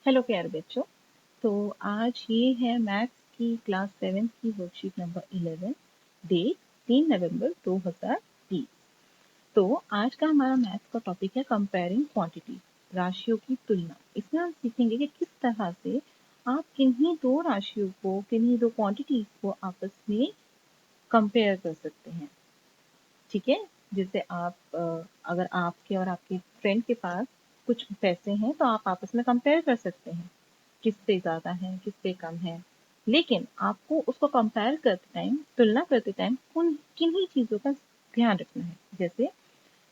Hello प्यारे बच्चों। तो आज ये है मैथ्स की क्लास 7 की वर्कशीट नंबर 11, डेट 3 नवंबर 2020। तो आज का हमारा मैथ्स का टॉपिक है कंपेयरिंग क्वांटिटी, राशियों की तुलना। इसमें हम सीखेंगे कि किस तरह से आप किन्हीं दो राशियों को, किन्हीं दो क्वांटिटीज को आपस में कंपेयर कर सकते हैं। ठीक है, जैसे आप अगर आपके और आपके फ्रेंड के पास कुछ पैसे हैं तो आप आपस में कंपेयर कर सकते हैं, किस पे ज़्यादा है, किस पे कम है। लेकिन आपको उसको कंपेयर करते टाइम, तुलना करते टाइम उन किन्हीं चीज़ों का ध्यान रखना है। जैसे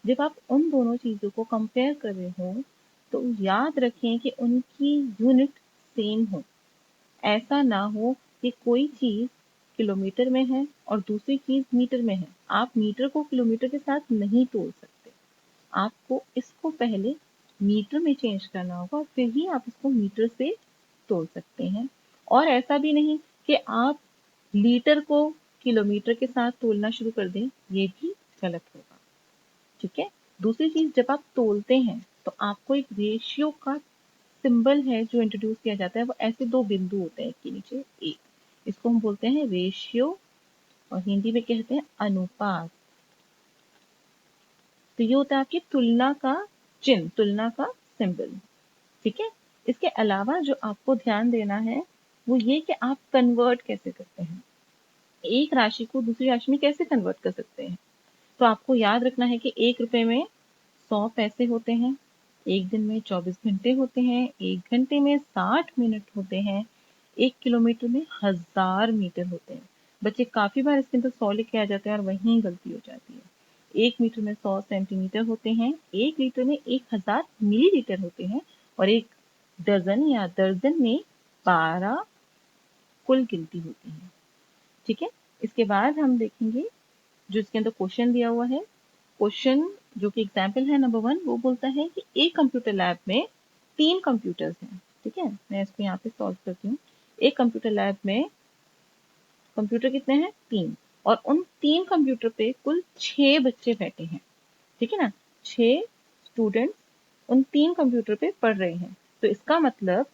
जब आप उन दोनों चीज़ों को कंपेयर कर रहे हो तो याद रखें कि उनकी यूनिट सेम हो। ऐसा ना हो कि कोई चीज़ किलोमीटर में है और दूसरी चीज़ मीटर में है। आप मीटर को किलोमीटर के साथ नहीं तोल सकते। आपको इसको पहले मीटर में चेंज करना होगा, फिर ही आप इसको मीटर से तोल सकते हैं। और ऐसा भी नहीं कि आप लीटर को किलोमीटर के साथ तोलना शुरू कर दें, ये भी गलत होगा। ठीक है। दूसरी चीज, जब आप तोलते हैं तो आपको एक रेशियो का सिंबल है जो इंट्रोड्यूस किया जाता है। वो ऐसे दो बिंदु होते हैं, एक के नीचे एक, इसको हम बोलते हैं रेशियो और हिंदी में कहते हैं अनुपात। तो ये होता है आपकी तुलना का चिन्ह, तुलना का सिंबल। ठीक है। इसके अलावा जो आपको ध्यान देना है वो ये कि आप कन्वर्ट कैसे करते हैं, एक राशि को दूसरी राशि में कैसे कन्वर्ट कर सकते हैं। तो आपको याद रखना है कि 1 रुपए में 100 पैसे होते हैं, एक दिन में 24 घंटे होते हैं, 1 घंटे में 60 मिनट होते हैं, 1 किलोमीटर में 1000 मीटर होते हैं। बच्चे काफी बार इसके अंदर 100 लिख के आ जाते हैं और वहीं गलती हो जाती है। 1 मीटर में 100 सेंटीमीटर होते हैं, 1 लीटर में 1000 मिलीलीटर होते हैं और एक डजन या दर्जन में 12 कुल गिनती होती है। ठीक है। इसके बाद हम देखेंगे जो इसके अंदर क्वेश्चन दिया हुआ है। क्वेश्चन जो कि एग्जाम्पल है नंबर 1, वो बोलता है कि एक कंप्यूटर लैब में 3 कंप्यूटर्स हैं। ठीक है, मैं इसको यहाँ पे सॉल्व करती हूँ। एक कंप्यूटर लैब में कंप्यूटर कितने हैं? 3। और उन 3 कंप्यूटर पे कुल 6 बच्चे बैठे हैं। ठीक है ना, 6 स्टूडेंट उन 3 कंप्यूटर पे पढ़ रहे हैं। तो इसका मतलब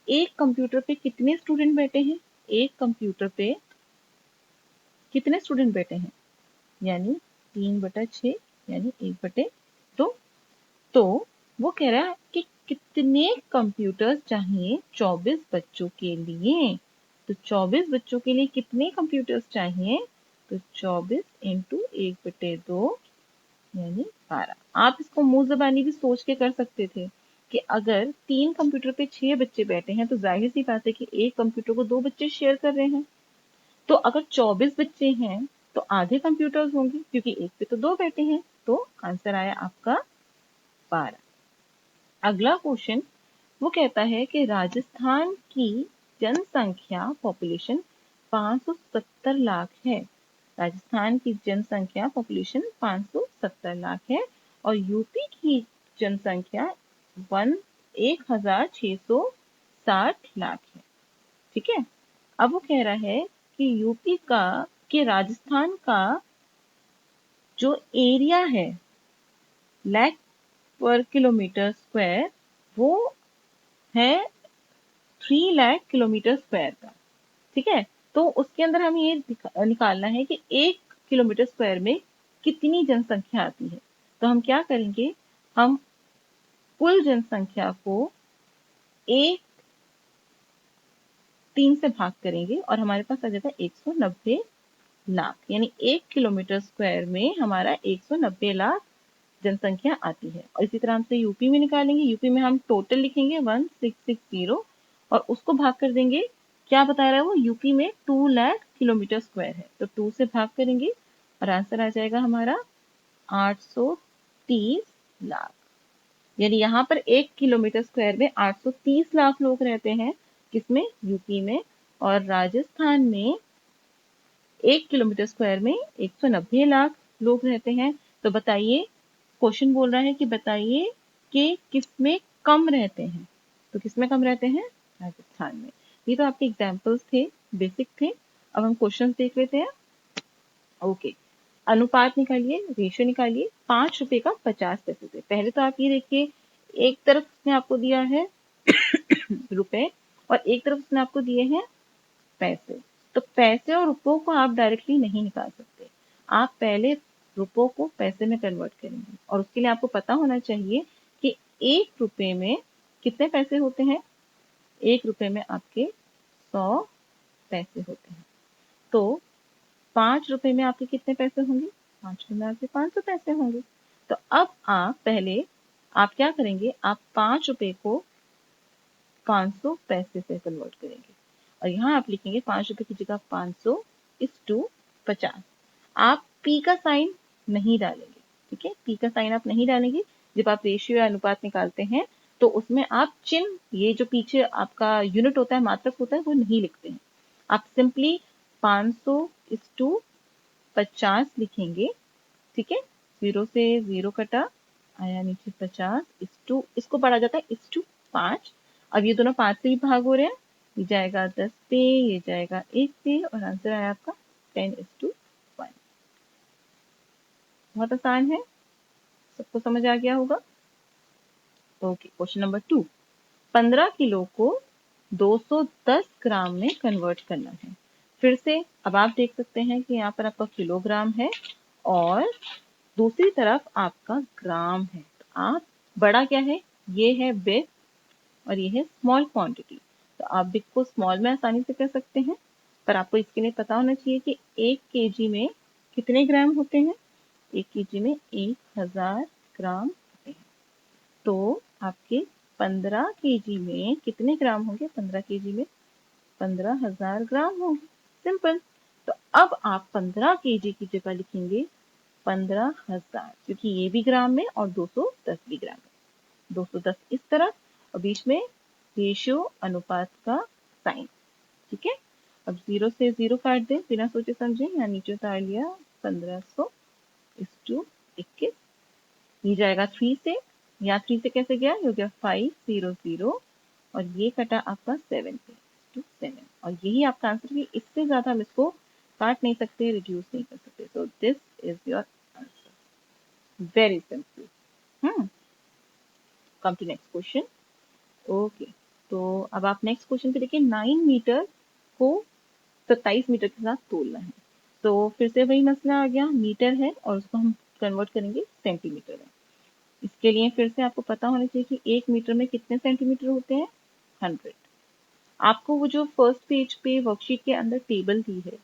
एक कंप्यूटर पे कितने स्टूडेंट बैठे हैं? एक कंप्यूटर पे कितने स्टूडेंट बैठे हैं? यानी 3/6 यानी 1/2। तो वो कह रहा है कि कितने कंप्यूटर्स चाहिए 24 बच्चों के लिए। तो 24 बच्चों के लिए कितने कंप्यूटर्स चाहिए? तो 24 इंटू 1/2 यानी 12। आप इसको मुंह जबानी भी सोच के कर सकते थे कि अगर 3 कंप्यूटर पे 6 बच्चे बैठे हैं तो जाहिर सी बात है कि एक कंप्यूटर को 2 बच्चे शेयर कर रहे हैं। तो अगर 24 बच्चे हैं तो आधे कंप्यूटर्स होंगे, क्योंकि एक पे तो 2 बैठे हैं। तो आंसर आया आपका 12। अगला क्वेश्चन वो कहता है कि राजस्थान की जनसंख्या पॉपुलेशन 570 लाख है। राजस्थान की जनसंख्या पॉपुलेशन 570 लाख है और यूपी की जनसंख्या 1660 लाख है। ठीक है। अब वो कह रहा है कि यूपी का, कि राजस्थान का जो एरिया है लैख पर किलोमीटर स्क्वायर, वो है 3 लाख किलोमीटर स्क्वायर का। ठीक है। तो उसके अंदर हमें ये निकालना है कि 1 किलोमीटर स्क्वायर में कितनी जनसंख्या आती है। तो हम क्या करेंगे, हम कुल जनसंख्या को 3 से भाग करेंगे और हमारे पास आ जाता है 190 लाख। यानी 1 किलोमीटर स्क्वायर में हमारा 190 लाख जनसंख्या आती है। और इसी तरह हमसे यूपी में निकालेंगे। यूपी में हम टोटल लिखेंगे 1660 और उसको भाग कर देंगे। क्या बता रहा है वो? यूपी में 2 लाख किलोमीटर स्क्वायर है, तो 2 से भाग करेंगे और आंसर आ जाएगा हमारा 830 लाख। यानी यहाँ पर 1 किलोमीटर स्क्वायर में 830 लाख लोग रहते हैं। किसमें? यूपी में। और राजस्थान में 1 किलोमीटर स्क्वायर में 190 लाख लोग रहते हैं। तो बताइए, क्वेश्चन बोल रहा है कि बताइए कि किसमें कम रहते हैं। तो किसमें कम रहते हैं? राजस्थान में। ये तो आपके एग्जाम्पल्स थे, बेसिक थे। अब हम क्वेश्चन देख लेते हैं। ओके, अनुपात निकालिए, रेशियो निकालिए। 5 रुपए का 50 पैसे से। पहले तो आप ये देखिए, एक तरफ में आपको दिया है रुपए, और एक तरफ उसने आपको दिए हैं पैसे। तो पैसे और रुपयों को आप डायरेक्टली नहीं निकाल सकते, आप पहले रुपयों को पैसे में कन्वर्ट करेंगे, और उसके लिए आपको पता होना चाहिए कि 1 रुपए में कितने पैसे होते हैं। 1 रुपए में आपके 100 पैसे होते हैं। तो 5 रुपए में आपके कितने पैसे होंगे? 5 रुपए में आपके 500 पैसे होंगे। तो अब आप पहले आप क्या करेंगे, आप 5 रुपए को 500 पैसे से कन्वर्ट करेंगे, और यहाँ आप लिखेंगे 5 रुपए की जगह 500 इस टू 50। आप पी का साइन नहीं डालेंगे, ठीक है, पी का साइन आप नहीं डालेंगे। जब आप रेशियो या अनुपात निकालते हैं तो उसमें आप चिन्ह, ये जो पीछे आपका यूनिट होता है, मात्रक होता है, वो नहीं लिखते हैं। आप सिंपली 500 इस टू 50 लिखेंगे, ठीक है। 0 से 0 कटा, आया नीचे 50 इस टू, इसको पढ़ा जाता है इस टू 5। अब ये दोनों 5 से भी भाग हो रहे हैं, ये जाएगा 10 पे, ये जाएगा 1 पे, और आंसर आया आपका 10:1। बहुत आसान है, सबको समझ आ गया होगा। Okay, question number 2। 15 किलो को 210 ग्राम में कन्वर्ट करना है। फिर से अब आप देख सकते हैं कि यहाँ पर आपका किलोग्राम है और दूसरी तरफ आपका ग्राम है। तो आप बड़ा क्या है, ये है बिग और ये है स्मॉल क्वांटिटी। तो आप बिग को स्मॉल में आसानी से कर सकते हैं, पर आपको इसके लिए पता होना चाहिए कि 1 केजी में कितने ग्राम होते हैं। 1 केजी में 1000 ग्राम होते हैं। तो आपके 15 केजी में कितने ग्राम होंगे? 15 केजी में 15,000 ग्राम होंगे। सिंपल। तो अब आप 15 केजी की जगह लिखेंगे 15,000, क्योंकि ये भी ग्राम में और 210 भी ग्राम में। 210 इस तरफ और बीच में रेशियो अनुपात का साइन, ठीक है। अब 0 से 0 काट दें बिना सोचे समझे, यहाँ नीचे उतार लिया 1500 इस टू 21। ये जाएगा 3 से, यहाँ 3 से कैसे गया, ये हो गया 500, और ये कटा आपका 7 पे टू 7, और यही आपका आंसर है। इससे ज्यादा हम इसको काट नहीं सकते, रिड्यूस नहीं कर सकते। So this is your answer, very simple. Come to next question. Okay, तो अब आप नेक्स्ट क्वेश्चन पे देखिए, 9 मीटर को 27 मीटर के साथ तोलना है। तो फिर से वही मसला आ गया, मीटर है और उसको हम कन्वर्ट करेंगे सेंटीमीटर में। इसके लिए फिर से आपको पता होना चाहिए कि 1 मीटर में कितने सेंटीमीटर होते हैं, 100। आपको वो जो फर्स्ट पेज पे वर्कशीट के अंदर टेबल दी है,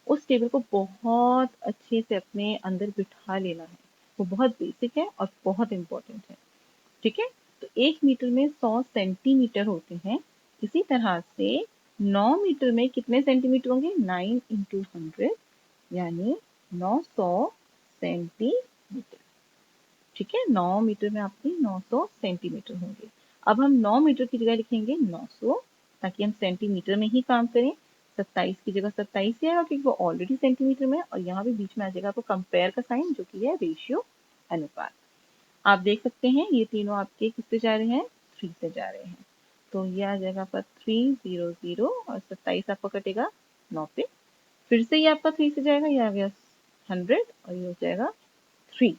उस टेबल को बहुत अच्छे से अपने अंदर बिठा लेना है। वो बहुत बेसिक है और बहुत इंपॉर्टेंट है, ठीक है। तो 1 मीटर में 100 सेंटीमीटर होते हैं। इसी तरह से 9 मीटर में कितने सेंटीमीटर होंगे, 9 इंटू 100, यानी 900 सेंटीमीटर, ठीक है। 9 मीटर में आपके 900 सेंटीमीटर होंगे। अब हम 9 मीटर की जगह लिखेंगे 900, ताकि हम सेंटीमीटर में ही काम करें। 27 की जगह 27 ही आएगा, क्योंकि वो ऑलरेडी सेंटीमीटर में है, और यहाँ भी बीच में आ जाएगा आपको कंपेयर का साइन, जो कि है रेशियो अनुपात। आप देख सकते हैं ये तीनों आपके किससे जा रहे हैं, 3 से जा रहे हैं। तो ये आ जाएगा आपका 300, और 27 आपका कटेगा 9 पे। फिर से ये आपका 3 से जाएगा, ये आ गया 100, और ये हो जाएगा 3।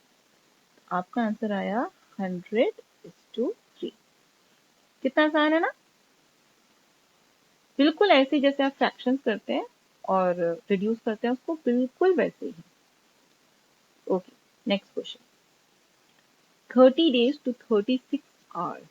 आपका आंसर आया 100:3। कितना आसान है ना, बिल्कुल ऐसे जैसे आप फ्रैक्शंस करते हैं और रिड्यूस करते हैं, उसको बिल्कुल वैसे ही। Okay, next question. 30 days to 36 hours।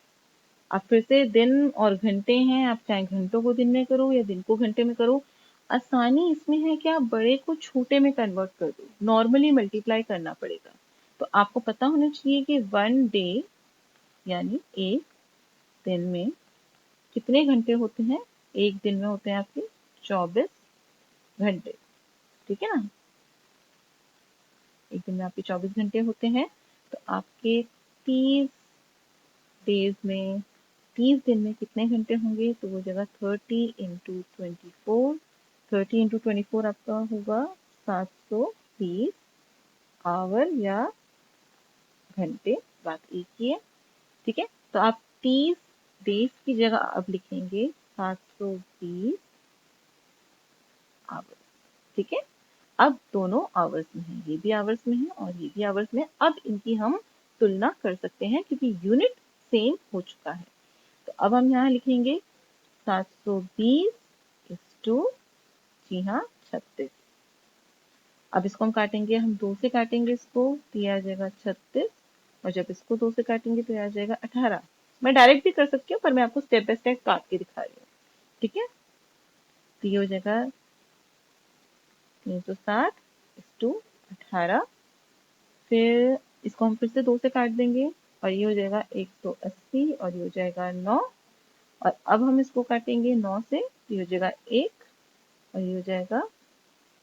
अब फिर से दिन और घंटे हैं, आप चाहे घंटों को दिन में करो या दिन को घंटे में करो। आसानी इसमें है कि आप बड़े को छोटे में कन्वर्ट कर दो, नॉर्मली मल्टीप्लाई करना पड़ेगा। तो आपको पता होना चाहिए कि 1 डे यानी एक दिन में कितने घंटे होते हैं। एक दिन में होते हैं आपके 24 घंटे, ठीक है ना। एक दिन में आपके 24 घंटे होते हैं। तो आपके 30 डेज में, 30 दिन में कितने घंटे होंगे, तो वो जगह 30 इंटू 24, 30 इंटू 24 आपका होगा 720 आवर या घंटे, बात एक ही है, ठीक है। तो आप 30 डेज की जगह अब लिखेंगे 720 आवर्स, ठीक है। अब दोनों आवर्स में है, ये भी आवर्स में है और ये भी आवर्स में। अब इनकी हम तुलना कर सकते हैं क्योंकि यूनिट सेम हो चुका है। तो तो अब हम यहाँ लिखेंगे 720 इस टू, जी हाँ 36। अब इसको हम काटेंगे, हम 2 से काटेंगे इसको तो ये आ जाएगा 36, और जब इसको 2 से काटेंगे तो ये आ जाएगा 18। मैं डायरेक्ट भी कर सकती हूँ पर मैं आपको स्टेप बाय स्टेप काट के दिखा रही हूँ, ठीक है। तो ये हो जाएगा 360 इस टू 18। फिर इसको हम फिर से 2 से काट देंगे और ये हो जाएगा 180 और ये हो जाएगा 9। और अब हम इसको काटेंगे 9 से, ये हो जाएगा 1 और ये हो जाएगा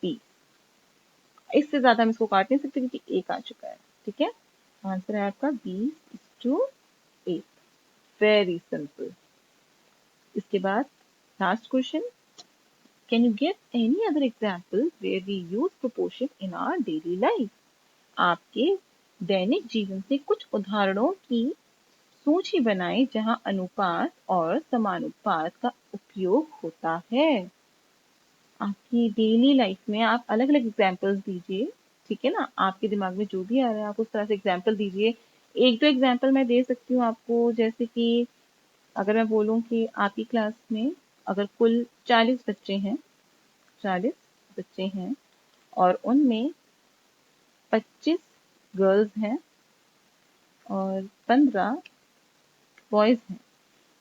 20। इससे ज्यादा हम इसको काट नहीं सकते क्योंकि 1 आ चुका है, ठीक है। आंसर है आपका 20:8। Very simple. इसके बाद last question, can you give any other example where we use proportion in our daily life. आपके दैनिक जीवन से कुछ उदाहरणों की सूची बनाएं जहां अनुपात और समानुपात का उपयोग होता है। आपकी डेली लाइफ में आप अलग अलग एग्जाम्पल्स दीजिए, ठीक है ना। आपके दिमाग में जो भी आ रहा है आप उस तरह से एग्जाम्पल दीजिए। एक दो एग्जाम्पल मैं दे सकती हूँ आपको, जैसे कि अगर मैं बोलूँ कि आपकी क्लास में अगर कुल 40 बच्चे हैं, 40 बच्चे हैं और उनमें 25 गर्ल्स हैं और 15 बॉयज हैं,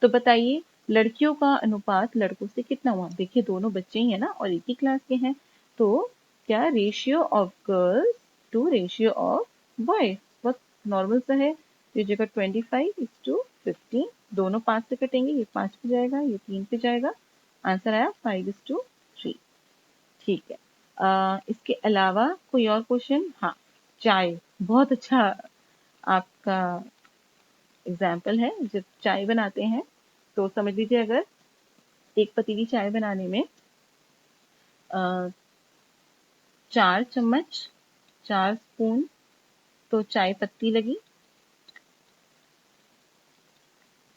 तो बताइए लड़कियों का अनुपात लड़कों से कितना हुआ। देखिए दोनों बच्चे ही है ना और एक ही क्लास के हैं, तो क्या ratio of girls to ratio of boys बहुत नॉर्मल सा है। तो ये जगह 25:15, दोनों 5 से कटेंगे, ये 5 पे जाएगा ये 3 पे जाएगा, आंसर आया 5:3। ठीक है। इसके अलावा कोई और क्वेश्चन। हाँ, चाय बहुत अच्छा आपका एग्जाम्पल है। जब चाय बनाते हैं तो समझ लीजिए अगर एक पतीली चाय बनाने में 4 चम्मच 4 स्पून तो चाय पत्ती लगी,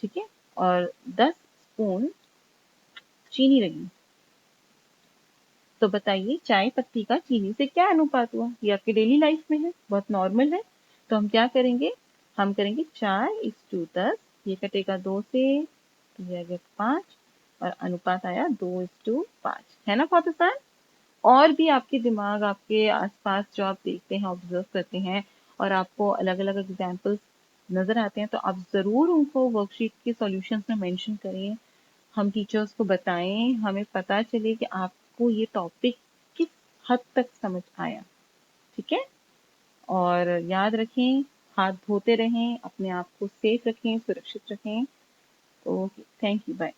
ठीक है, और 10 स्पून चीनी लगी। तो बताइए चाय पत्ती का चीनी से क्या अनुपात हुआ। ये आपकी डेली लाइफ में है, बहुत नॉर्मल है। तो हम क्या करेंगे, हम करेंगे 4:10, ये कटेगा 2 से तो ये आ गया 5 और अनुपात आया 2:5, है ना बहुत आसान। और भी आपके दिमाग आपके आसपास जो आप देखते हैं ऑब्जर्व करते हैं और आपको अलग अलग एग्जाम्पल्स नजर आते हैं तो आप जरूर उनको वर्कशीट के सॉल्यूशंस में मेंशन करें। हम टीचर्स को बताएं, हमें पता चले कि आपको ये टॉपिक किस हद तक समझ आया, ठीक है। और याद रखें, हाथ धोते रहें, अपने आप को सेफ रखें, सुरक्षित रखें। Okay, thank you, bye.